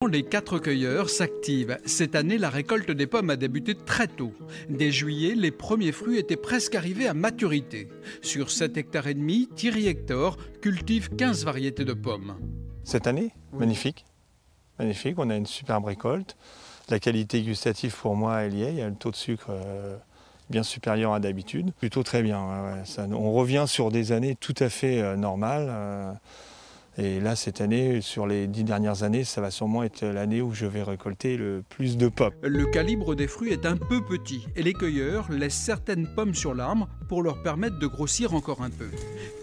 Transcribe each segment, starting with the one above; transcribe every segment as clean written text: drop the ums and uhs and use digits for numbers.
Les 4 cueilleurs s'activent. Cette année, la récolte des pommes a débuté très tôt. Dès juillet, les premiers fruits étaient presque arrivés à maturité. Sur 7 hectares et demi, Thierry Hector cultive 15 variétés de pommes. Cette année, magnifique. Magnifique, on a une superbe récolte. La qualité gustative pour moi, elle y est. Il y a le taux de sucre bien supérieur à d'habitude. Plutôt très bien. On revient sur des années tout à fait normales. Et là, cette année, sur les 10 dernières années, ça va sûrement être l'année où je vais récolter le plus de pommes. Le calibre des fruits est un peu petit et les cueilleurs laissent certaines pommes sur l'arbre pour leur permettre de grossir encore un peu.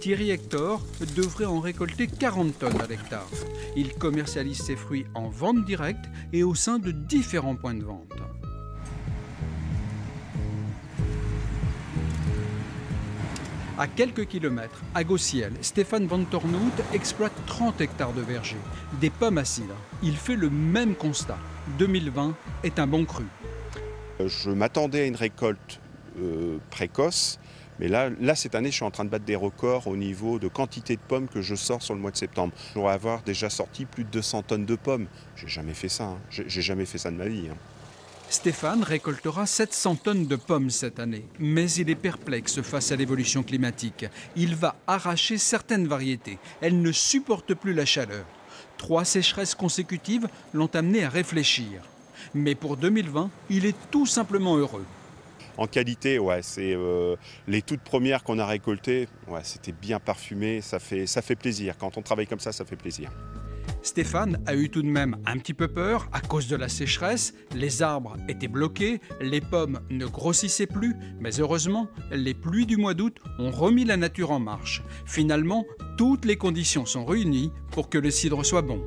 Thierry Hector devrait en récolter 40 tonnes à l'hectare. Il commercialise ses fruits en vente directe et au sein de différents points de vente. À quelques kilomètres, à Gauciel, Stéphane Van Tornout exploite 30 hectares de verger, des pommes à cidre. Il fait le même constat. 2020 est un bon cru. Je m'attendais à une récolte précoce, mais là, cette année, je suis en train de battre des records au niveau de quantité de pommes que je sors sur le mois de septembre. Je dois avoir déjà sorti plus de 200 tonnes de pommes. J'ai jamais fait ça, j'ai jamais fait ça de ma vie. Stéphane récoltera 700 tonnes de pommes cette année, mais il est perplexe face à l'évolution climatique. Il va arracher certaines variétés. Elles ne supportent plus la chaleur. 3 sécheresses consécutives l'ont amené à réfléchir. Mais pour 2020, il est tout simplement heureux. En qualité, ouais, c'est les toutes premières qu'on a récoltées, ouais, c'était bien parfumé, ça fait plaisir. Quand on travaille comme ça fait plaisir. Stéphane a eu tout de même un petit peu peur à cause de la sécheresse. Les arbres étaient bloqués, les pommes ne grossissaient plus, mais heureusement, les pluies du mois d'août ont remis la nature en marche. Finalement, toutes les conditions sont réunies pour que le cidre soit bon.